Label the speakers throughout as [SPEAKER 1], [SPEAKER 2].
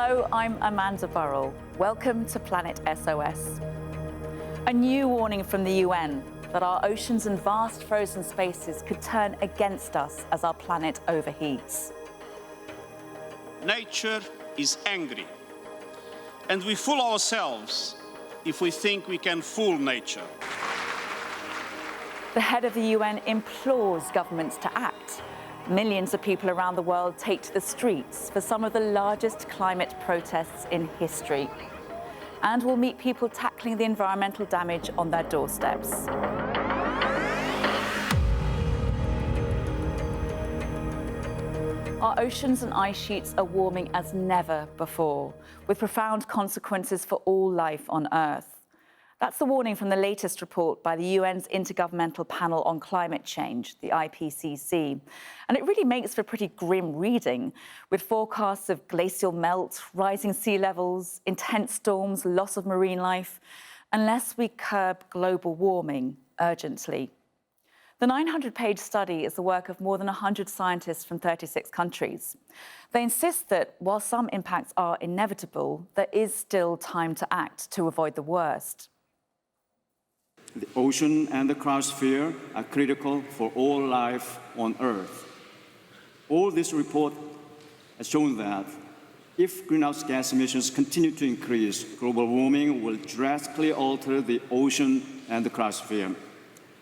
[SPEAKER 1] Hello, I'm Amanda Burrell. Welcome to Planet SOS. A new warning from the UN that our oceans and vast frozen spaces could turn against us as our planet overheats.
[SPEAKER 2] Nature is angry, and we fool ourselves if we think we can fool nature.
[SPEAKER 1] The head of the UN implores governments to act. Millions of people around the world take to the streets for some of the largest climate protests in history. And we'll meet people tackling the environmental damage on their doorsteps. Our oceans and ice sheets are warming as never before, with profound consequences for all life on Earth. That's the warning from the latest report by the UN's Intergovernmental Panel on Climate Change, the IPCC. And it really makes for pretty grim reading, with forecasts of glacial melt, rising sea levels, intense storms, loss of marine life, unless we curb global warming urgently. The 900-page study is the work of more than 100 scientists from 36 countries. They insist that while some impacts are inevitable, there is still time to act to avoid the worst.
[SPEAKER 3] The ocean and the cryosphere are critical for all life on Earth. All this report has shown that if greenhouse gas emissions continue to increase, global warming will drastically alter the ocean and the cryosphere.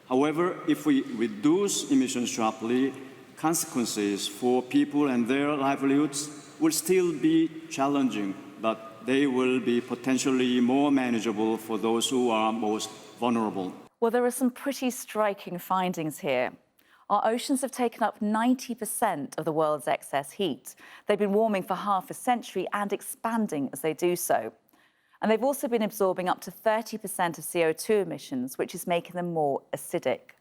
[SPEAKER 3] However, if we reduce emissions sharply, consequences for people and their livelihoods will still be challenging, but they will be potentially more manageable for those who are most vulnerable.
[SPEAKER 1] Well, there are some pretty striking findings here. Our oceans have taken up 90% of the world's excess heat. They've been warming for half a century and expanding as they do so. And they've also been absorbing up to 30% of CO2 emissions, which is making them more acidic.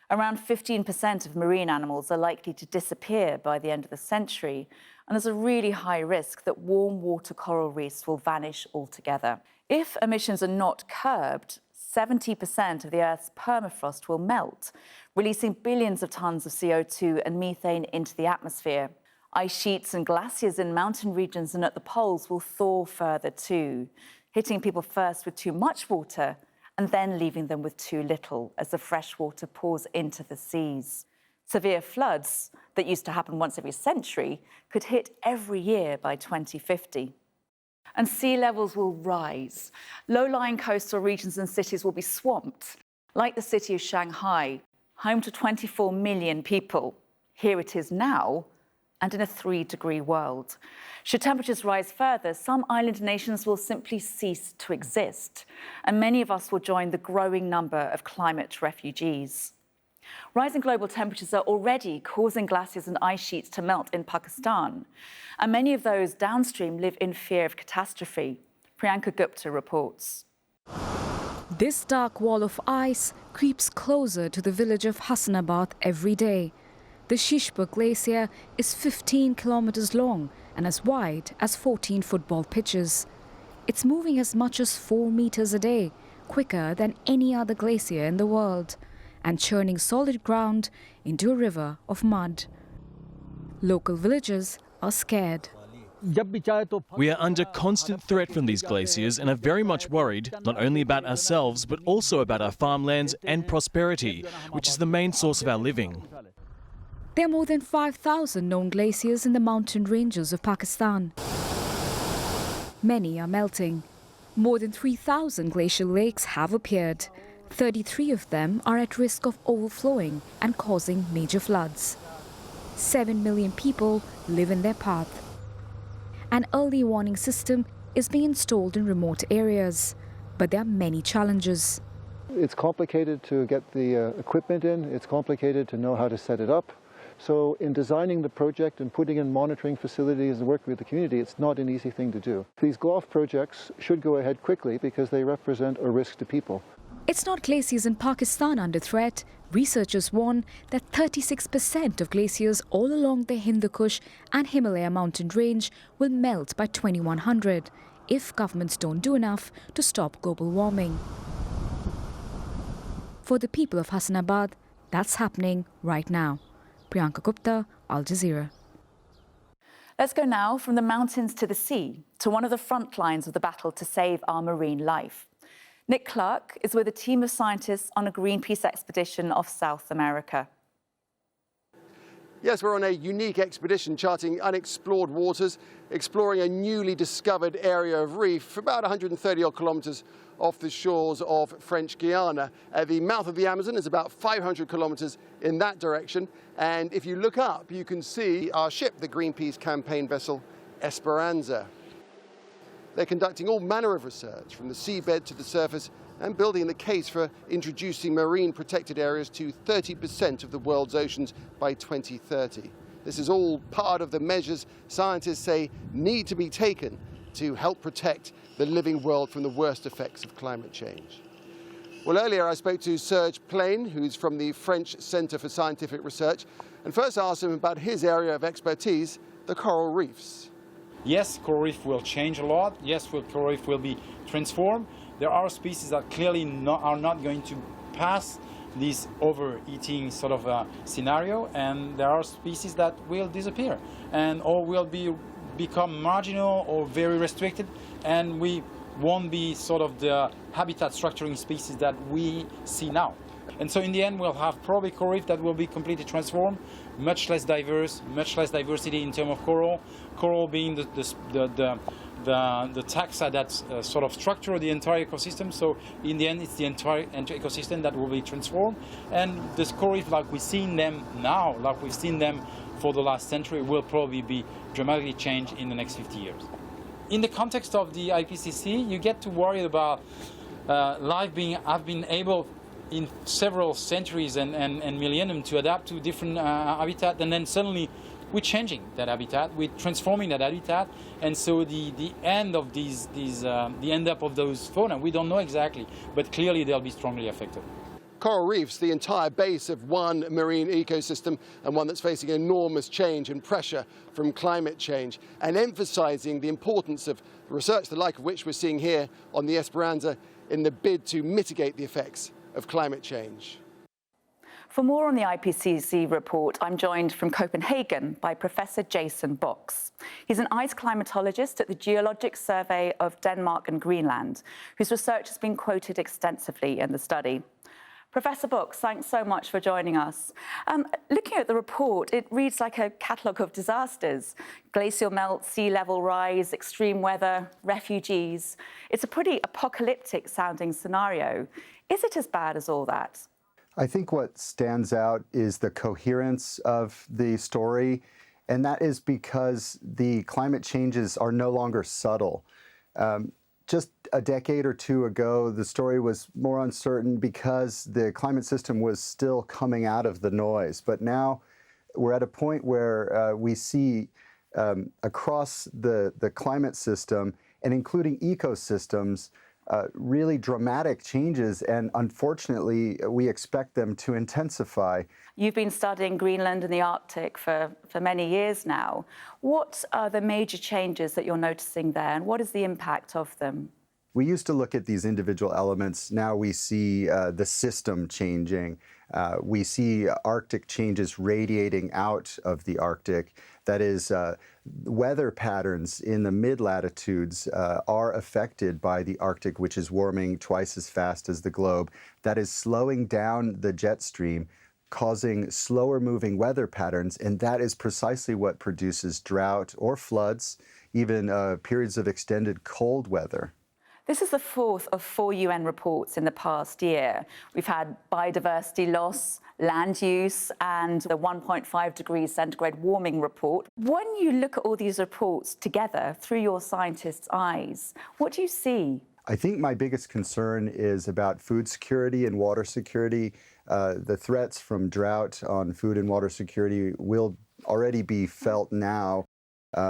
[SPEAKER 1] Around 15% of marine animals are likely to disappear by the end of the century, and there's a really high risk that warm water coral reefs will vanish altogether. If emissions are not curbed, 70% of the Earth's permafrost will melt, releasing billions of tons of CO2 and methane into the atmosphere. Ice sheets and glaciers in mountain regions and at the poles will thaw further too, hitting people first with too much water and then leaving them with too little as the fresh water pours into the seas. Severe floods that used to happen once every century could hit every year by 2050. And sea levels will rise. Low-lying coastal regions and cities will be swamped, like the city of Shanghai, home to 24 million people. Here it is now, and in a 3-degree world. Should temperatures rise further, some island nations will simply cease to exist, and many of us will join the growing number of climate refugees. Rising global temperatures are already causing glaciers and ice sheets to melt in Pakistan, and many of those downstream live in fear of catastrophe. Priyanka Gupta reports.
[SPEAKER 4] This dark wall of ice creeps closer to the village of Hassanabad every day. The Shishpur Glacier is 15 kilometers long and as wide as 14 football pitches. It's moving as much as 4 meters a day, quicker than any other glacier in the world, and churning solid ground into a river of mud. Local villagers are scared.
[SPEAKER 5] We are under constant threat from these glaciers and are very much worried not only about ourselves but also about our farmlands and prosperity, which is the main source of our living.
[SPEAKER 4] There are more than 5,000 known glaciers in the mountain ranges of Pakistan. Many are melting. More than 3,000 glacial lakes have appeared. 33 of them are at risk of overflowing and causing major floods. 7 million people live in their path. An early warning system is being installed in remote areas, but there are many challenges.
[SPEAKER 6] It's complicated to get the equipment in. It's complicated to know how to set it up. So in designing the project and putting in monitoring facilities and working with the community, it's not an easy thing to do. These GLOF projects should go ahead quickly because they represent a risk to people.
[SPEAKER 4] It's not glaciers in Pakistan under threat. Researchers warn that 36% of glaciers all along the Hindu Kush and Himalaya mountain range will melt by 2100 if governments don't do enough to stop global warming. For the people of Hassanabad, that's happening right now. Priyanka Gupta, Al Jazeera.
[SPEAKER 1] Let's go now from the mountains to the sea, to one of the front lines of the battle to save our marine life. Nick Clark is with a team of scientists on a Greenpeace expedition off South America.
[SPEAKER 7] Yes, we're on a unique expedition charting unexplored waters, exploring a newly discovered area of reef about 130 odd kilometres off the shores of French Guiana. The mouth of the Amazon is about 500 kilometres in that direction. And if you look up, you can see our ship, the Greenpeace campaign vessel Esperanza. They're conducting all manner of research, from the seabed to the surface, and building the case for introducing marine protected areas to 30% of the world's oceans by 2030. This is all part of the measures scientists say need to be taken to help protect the living world from the worst effects of climate change. Well, earlier I spoke to Serge Plain, who's from the French Centre for Scientific Research, and first asked him about his area of expertise, the coral reefs.
[SPEAKER 8] Yes, coral reef will change a lot. Yes, coral reef will be transformed. There are species that clearly are not going to pass this overeating sort of scenario, and there are species that will disappear and or will become marginal or very restricted, and we won't be sort of the habitat structuring species that we see now. And so in the end, we'll have probably coral reef that will be completely transformed, much less diverse, much less diversity in terms of coral. Coral being the taxa that sort of structure the entire ecosystem. So in the end, it's the entire ecosystem that will be transformed. And the coral reef, like we've seen them now, like we've seen them for the last century, will probably be dramatically changed in the next 50 years. In the context of the IPCC, you get to worry about life have been able in several centuries and millennium to adapt to different habitat, and then suddenly we're changing that habitat, we're transforming that habitat, and so the end of the end up of those fauna, we don't know exactly, but clearly they'll be strongly affected.
[SPEAKER 7] Coral reefs, the entire base of one marine ecosystem, and one that's facing enormous change and pressure from climate change, and emphasising the importance of research, the like of which we're seeing here on the Esperanza, in the bid to mitigate the effects of climate change.
[SPEAKER 1] For more on the IPCC report, I'm joined from Copenhagen by Professor Jason Box. He's an ice climatologist at the Geologic Survey of Denmark and Greenland, whose research has been quoted extensively in the study. Professor Box, thanks so much for joining us. Looking at the report, it reads like a catalogue of disasters: glacial melt, sea level rise, extreme weather, refugees. It's a pretty apocalyptic sounding scenario. Is it as bad as all that?
[SPEAKER 9] I think what stands out is the coherence of the story, and that is because the climate changes are no longer subtle. Just a decade or two ago, the story was more uncertain because the climate system was still coming out of the noise. But now we're at a point where we see across the climate system, and including ecosystems, really dramatic changes, and unfortunately, we expect them to intensify.
[SPEAKER 1] You've been studying Greenland and the Arctic for many years now. What are the major changes that you're noticing there, and what is the impact of them?
[SPEAKER 9] We used to look at these individual elements. Now we see the system changing. We see Arctic changes radiating out of the Arctic. That is, weather patterns in the mid-latitudes are affected by the Arctic, which is warming twice as fast as the globe. That is slowing down the jet stream, causing slower moving weather patterns, and that is precisely what produces drought or floods, even periods of extended cold weather.
[SPEAKER 1] This is the fourth of 4 UN reports in the past year. We've had biodiversity loss, land use, and the 1.5 degrees centigrade warming report. When you look at all these reports together through your scientists' eyes, what do you see?
[SPEAKER 9] I think my biggest concern is about food security and water security. The threats from drought on food and water security will already be felt now.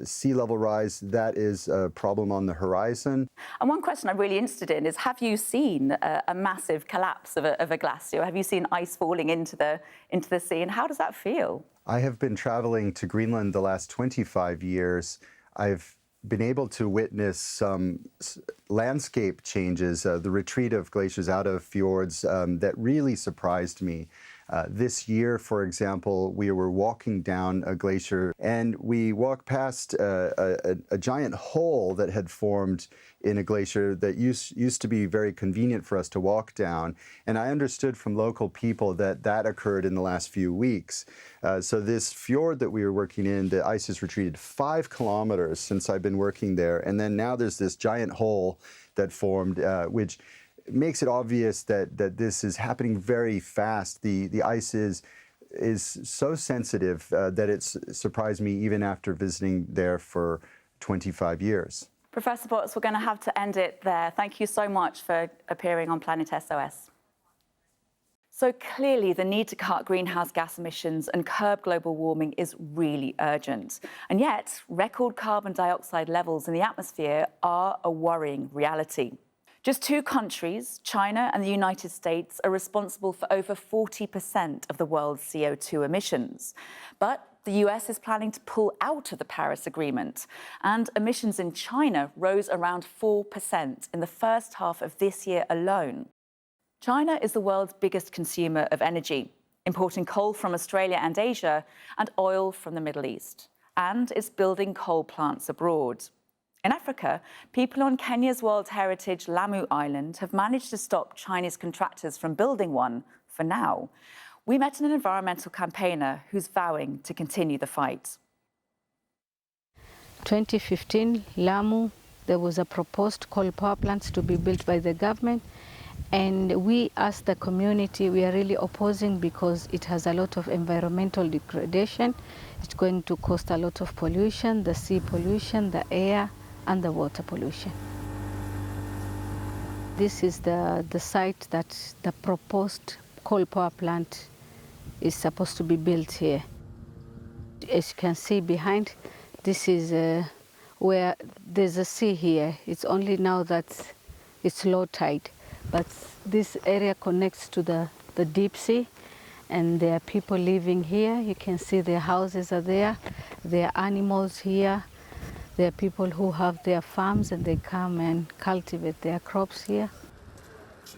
[SPEAKER 9] Sea level rise, that is a problem on the horizon.
[SPEAKER 1] And one question I'm really interested in is, have you seen a massive collapse of a glacier? Have you seen ice falling into the sea, and how does that feel?
[SPEAKER 9] I have been traveling to Greenland the last 25 years. I've been able to witness some landscape changes, the retreat of glaciers out of fjords that really surprised me. This year, for example, we were walking down a glacier and we walked past a giant hole that had formed in a glacier that used to be very convenient for us to walk down. And I understood from local people that that occurred in the last few weeks. So this fjord that we were working in, the ice has retreated 5 kilometers since I've been working there. And then now there's this giant hole that formed, which makes it obvious that this is happening very fast. The ice is so sensitive that it's surprised me even after visiting there for 25 years.
[SPEAKER 1] Professor Potts, we're going to have to end it there. Thank you so much for appearing on Planet SOS. So clearly the need to cut greenhouse gas emissions and curb global warming is really urgent. And yet, record carbon dioxide levels in the atmosphere are a worrying reality. Just 2 countries, China and the United States, are responsible for over 40% of the world's CO2 emissions. But the US is planning to pull out of the Paris Agreement, and emissions in China rose around 4% in the first half of this year alone. China is the world's biggest consumer of energy, importing coal from Australia and Asia and oil from the Middle East, and it's building coal plants abroad. In Africa, people on Kenya's World Heritage Lamu Island have managed to stop Chinese contractors from building one for now. We met an environmental campaigner who's vowing to continue the fight.
[SPEAKER 10] 2015, Lamu, there was a proposed coal power plants to be built by the government. And we, as the community, we are really opposing because it has a lot of environmental degradation. It's going to cause a lot of pollution, the sea pollution, the air, and the water pollution. This is the site that the proposed coal power plant is supposed to be built here. As you can see behind, this is where there's a sea here. It's only now that it's low tide, but this area connects to the deep sea, and there are people living here. You can see their houses are there. There are animals here. There are people who have their farms and they come and cultivate their crops here.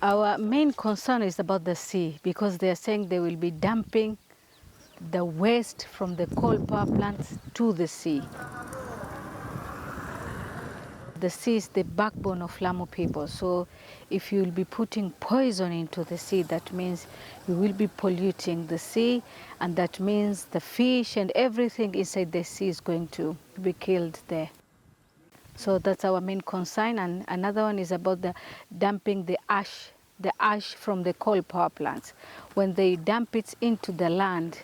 [SPEAKER 10] Our main concern is about the sea, because they are saying they will be dumping the waste from the coal power plants to the sea. The sea is the backbone of Lamu people, so if you will be putting poison into the sea, that means you will be polluting the sea, and that means the fish and everything inside the sea is going to be killed there. So that's our main concern. And another one is about the dumping the ash from the coal power plants. When they dump it into the land,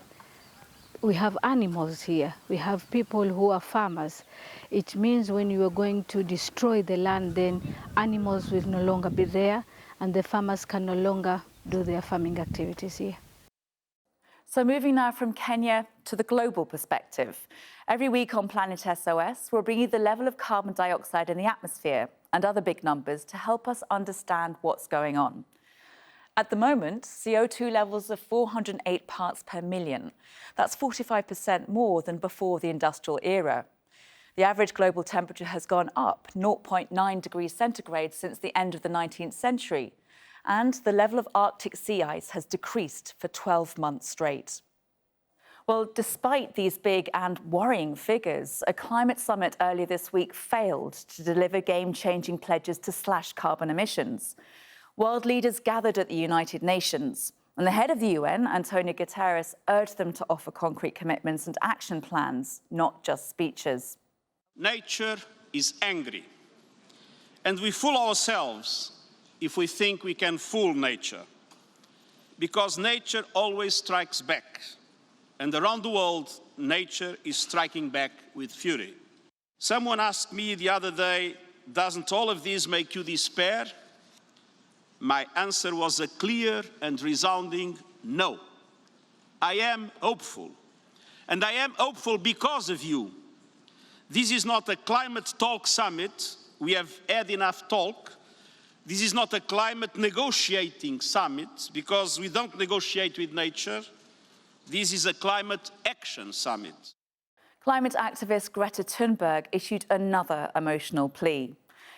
[SPEAKER 10] we have animals here. We have people who are farmers. It means when you are going to destroy the land, then animals will no longer be there, and the farmers can no longer do their farming activities here.
[SPEAKER 1] So moving now from Kenya to the global perspective. Every week on Planet SOS, we'll bring you the level of carbon dioxide in the atmosphere and other big numbers to help us understand what's going on. At the moment, CO2 levels are 408 parts per million. That's 45% more than before the industrial era. The average global temperature has gone up 0.9 degrees centigrade since the end of the 19th century. And the level of Arctic sea ice has decreased for 12 months straight. Well, despite these big and worrying figures, a climate summit earlier this week failed to deliver game-changing pledges to slash carbon emissions. World leaders gathered at the United Nations, and the head of the UN, Antonio Guterres, urged them to offer concrete commitments and action plans, not just speeches.
[SPEAKER 2] Nature is angry, and we fool ourselves if we think we can fool nature, because nature always strikes back, and around the world, nature is striking back with fury. Someone asked me the other day, doesn't all of this make you despair? My answer was a clear and resounding no. I am hopeful, and I am hopeful because of you. This is not a climate talk summit. We have had enough talk. This is not a climate negotiating summit, because we don't negotiate with nature. This is a climate action summit.
[SPEAKER 1] Climate activist Greta Thunberg issued another emotional plea.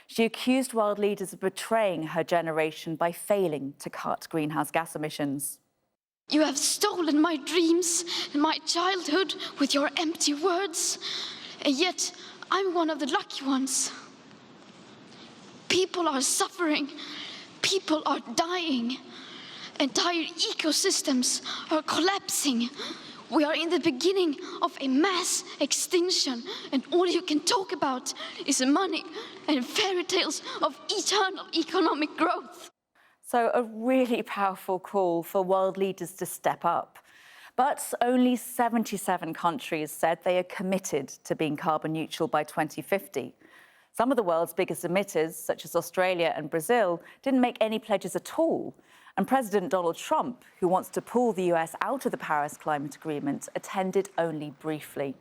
[SPEAKER 1] She accused world leaders of betraying her generation by failing to cut greenhouse gas emissions.
[SPEAKER 11] You have stolen my dreams and my childhood with your empty words, and yet I'm one of the lucky ones. People are suffering, people are dying, entire ecosystems are collapsing. We are in the beginning of a mass extinction, and all you can talk about is money and fairy tales of eternal economic growth.
[SPEAKER 1] So a really powerful call for world leaders to step up. But only 77 countries said they are committed to being carbon neutral by 2050. Some of the world's biggest emitters, such as Australia and Brazil, didn't make any pledges at all. And President Donald Trump, who wants to pull the US out of the Paris Climate Agreement, attended only briefly.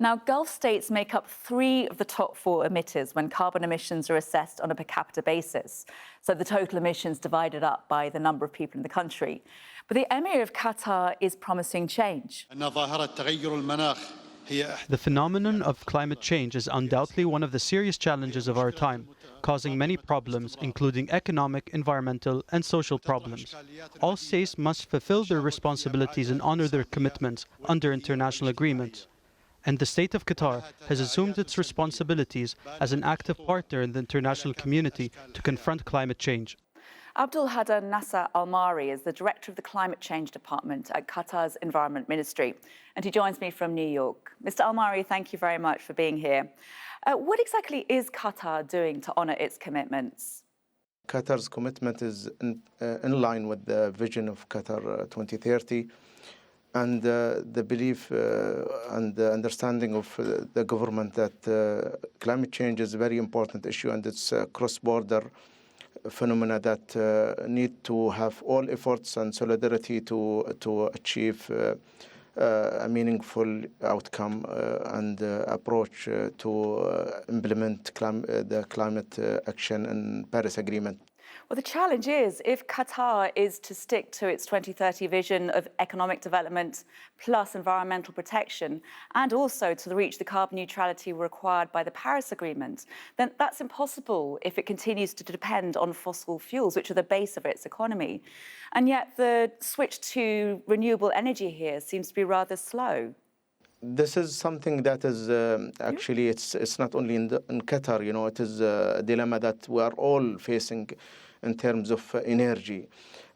[SPEAKER 1] Now, Gulf states make up 3 of the top 4 emitters when carbon emissions are assessed on a per capita basis. So the total emissions divided up by the number of people in the country. But the Emir of Qatar is promising change.
[SPEAKER 12] The phenomenon of climate change is undoubtedly one of the serious challenges of our time, causing many problems, including economic, environmental, and social problems. All states must fulfill their responsibilities and honor their commitments under international agreements. And the state of Qatar has assumed its responsibilities as an active partner in the international community to confront climate change.
[SPEAKER 1] Abdul Hada Nasser Al-Mari is the director of the Climate Change Department at Qatar's Environment Ministry, and he joins me from New York. Mr. Al-Mari, thank you very much for being here. What exactly is Qatar doing to honour its commitments?
[SPEAKER 13] Qatar's commitment is in line with the vision of Qatar 2030 and the belief and the understanding of the government that climate change is a very important issue, and it's a cross-border phenomena that need to have all efforts and solidarity to achieve a meaningful outcome and approach to implement the climate action and Paris Agreement.
[SPEAKER 1] Well, the challenge is, if Qatar is to stick to its 2030 vision of economic development plus environmental protection, and also to reach the carbon neutrality required by the Paris Agreement, then that's impossible if it continues to depend on fossil fuels, which are the base of its economy. And yet the switch to renewable energy here seems to be rather slow.
[SPEAKER 13] This is something that is actually, it's not only in Qatar, you know, it is a dilemma that we are all facing in terms of energy.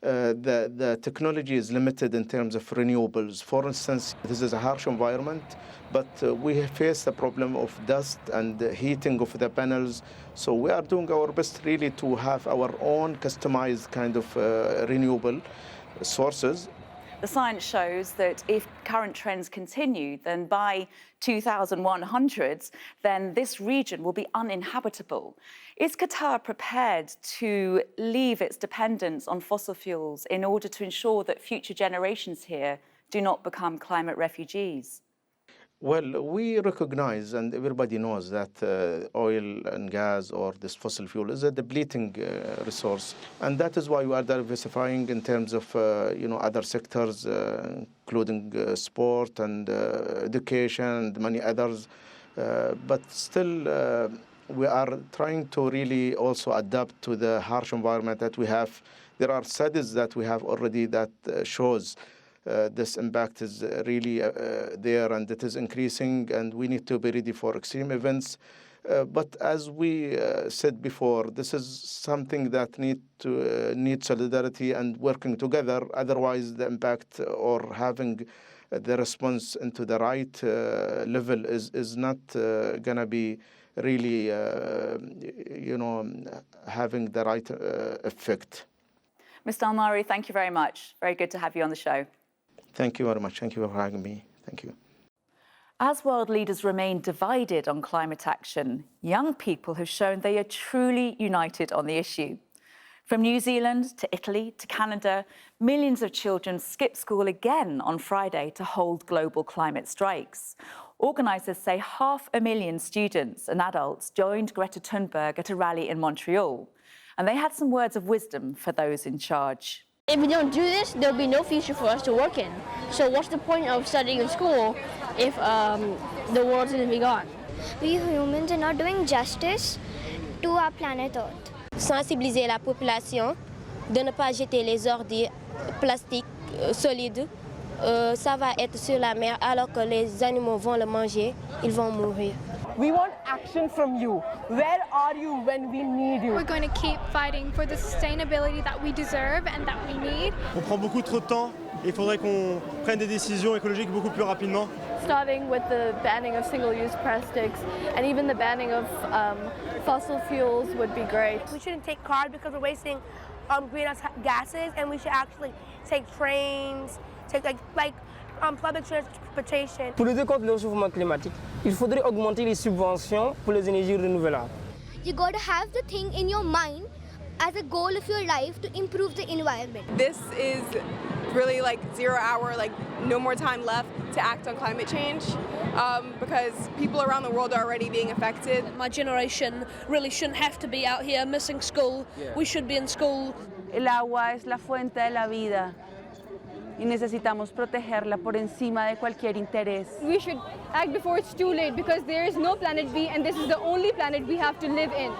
[SPEAKER 13] The technology is limited in terms of renewables. For instance, this is a harsh environment, but we face the problem of dust and the heating of the panels. So we are doing our best really to have our own customized kind of renewable sources.
[SPEAKER 1] The science shows that if current trends continue, then by 2100, then this region will be uninhabitable. Is Qatar prepared to leave its dependence on fossil fuels in order to ensure that future generations here do not become climate refugees?
[SPEAKER 13] Well, we recognize, and everybody knows, that oil and gas or this fossil fuel is a depleting resource. And that is why we are diversifying in terms of other sectors, including sport and education and many others. But still, we are trying to really also adapt to the harsh environment that we have. There are studies that we have already that shows this impact is really there, and it is increasing, and we need to be ready for extreme events. But as we said before, this is something that needs solidarity and working together. Otherwise, the impact or having the response into the right level is not going to be really, having the right effect.
[SPEAKER 1] Mr. Al-Mari, thank you very much. Very good to have you on the show.
[SPEAKER 13] Thank you very much. Thank you for having me. Thank you.
[SPEAKER 1] As world leaders remain divided on climate action, young people have shown they are truly united on the issue. From New Zealand to Italy to Canada, millions of children skipped school again on Friday to hold global climate strikes. Organisers say 500,000 students and adults joined Greta Thunberg at a rally in Montreal, and they had some words of wisdom for those in charge.
[SPEAKER 14] If we don't do this, there'll be no future for us to work in. So what's the point of studying in school if the world's going to be gone?
[SPEAKER 15] We humans are not doing justice to our planet Earth.
[SPEAKER 16] Sensibiliser la population de ne pas jeter les ordures plastiques
[SPEAKER 14] solide, ça va être sur la mer, alors que les animaux vont le manger, ils vont mourir.
[SPEAKER 16] We want action from you. Where are you when we need you?
[SPEAKER 17] We're going to keep fighting for the sustainability that we deserve and that we need.
[SPEAKER 18] On prend beaucoup trop de temps et il faudrait qu'on prenne des décisions écologiques beaucoup plus rapidement.
[SPEAKER 19] Starting with the banning of single-use plastics and even the banning of fossil fuels would be great.
[SPEAKER 20] We shouldn't take cars because we're wasting greenhouse gases, and we should actually take trains, take like public transportation.
[SPEAKER 16] Pour lutter contre le réchauffement climatique, il faudrait augmenter les subventions pour les énergies renouvelables.
[SPEAKER 15] You got to have the thing in your mind as a goal of your life to improve the environment.
[SPEAKER 21] This is really like 0 hour, like no more time left to act on climate change because people around the world are already being affected.
[SPEAKER 22] My generation really shouldn't have to be out here missing school. We should be in school.
[SPEAKER 23] El agua es la fuente de la vida y necesitamos protegerla por encima de cualquier interés.
[SPEAKER 24] We should act before it's too late because there is no planet B and this is the only planet we have to live in.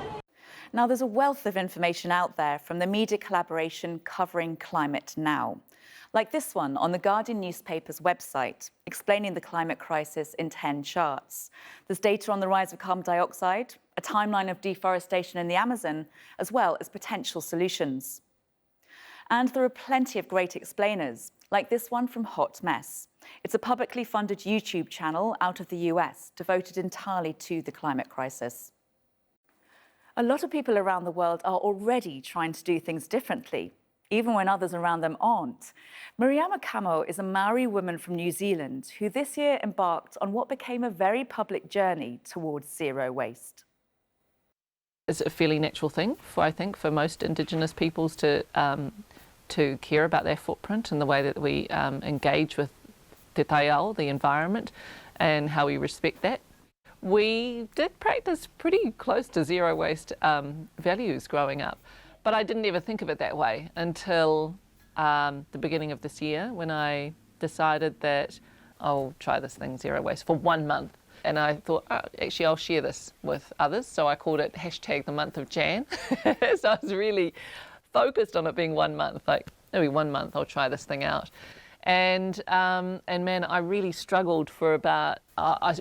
[SPEAKER 1] Now, there's a wealth of information out there from the media collaboration covering climate now, like this one on the Guardian newspaper's website, explaining the climate crisis in 10 charts. There's data on the rise of carbon dioxide, a timeline of deforestation in the Amazon, as well as potential solutions. And there are plenty of great explainers, like this one from Hot Mess. It's a publicly funded YouTube channel out of the US, devoted entirely to the climate crisis. A lot of people around the world are already trying to do things differently, even when others around them aren't. Mariama Camo is a Maori woman from New Zealand who this year embarked on what became a very public journey towards zero waste.
[SPEAKER 25] It's a fairly natural thing, I think, for most Indigenous peoples to care about their footprint and the way that we engage with te taiao, the environment, and how we respect that. We did practice pretty close to zero waste values growing up, but I didn't ever think of it that way until the beginning of this year when I decided that I'll try this thing, zero waste, for 1 month. And I thought, oh, actually, I'll share this with others. So I called it hashtag the month of Jan. So I was really focused on it being 1 month, like maybe 1 month, I'll try this thing out. And man, I really struggled for about, I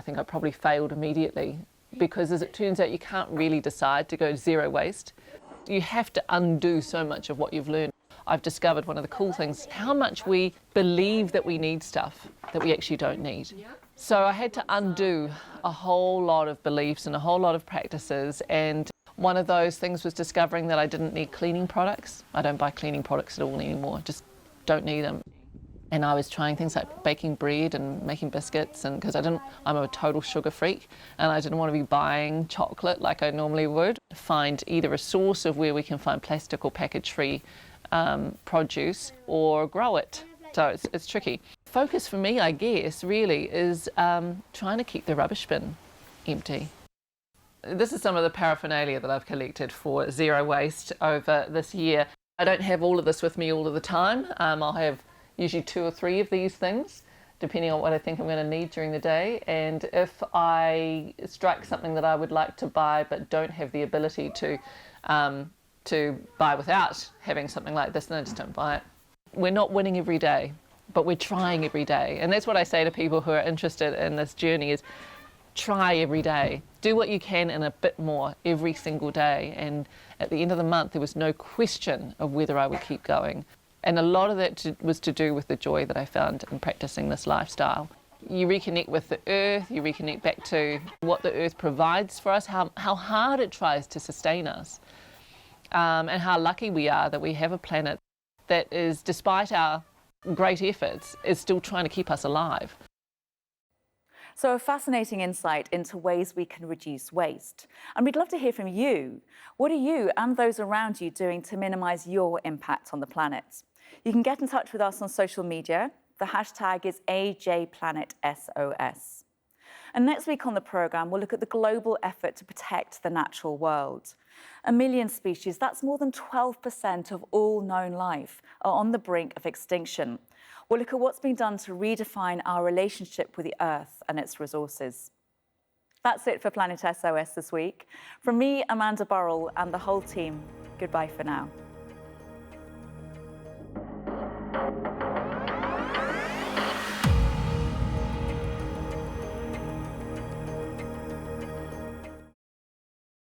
[SPEAKER 25] think I probably failed immediately because as it turns out, you can't really decide to go to zero waste. You have to undo so much of what you've learned. I've discovered one of the cool things, how much we believe that we need stuff that we actually don't need. So I had to undo a whole lot of beliefs and a whole lot of practices, and one of those things was discovering that I didn't need cleaning products. I don't buy cleaning products at all anymore, just don't need them. And I was trying things like baking bread and making biscuits, and because I'm a total sugar freak, and I didn't want to be buying chocolate like I normally would. Find either a source of where we can find plastic or package-free produce, or grow it. So it's tricky. Focus for me, I guess, really is trying to keep the rubbish bin empty. This is some of the paraphernalia that I've collected for zero waste over this year. I don't have all of this with me all of the time. I'll have usually 2 or 3 of these things, depending on what I think I'm going to need during the day. And if I strike something that I would like to buy but don't have the ability to buy without having something like this, then I just don't buy it. We're not winning every day, but we're trying every day. And that's what I say to people who are interested in this journey is try every day. Do what you can and a bit more every single day. And at the end of the month, there was no question of whether I would keep going. And a lot of that was to do with the joy that I found in practicing this lifestyle. You reconnect with the earth, you reconnect back to what the earth provides for us, how hard it tries to sustain us, and how lucky we are that we have a planet that is, despite our great efforts, is still trying to keep us alive.
[SPEAKER 1] So a fascinating insight into ways we can reduce waste. And we'd love to hear from you. What are you and those around you doing to minimise your impact on the planet? You can get in touch with us on social media. The hashtag is AJPlanetSOS. And next week on the programme, we'll look at the global effort to protect the natural world. 1 million species, that's more than 12% of all known life, are on the brink of extinction. We'll look at what's been done to redefine our relationship with the Earth and its resources. That's it for Planet SOS this week. From me, Amanda Burrell, and the whole team, goodbye for now.
[SPEAKER 3] Bye.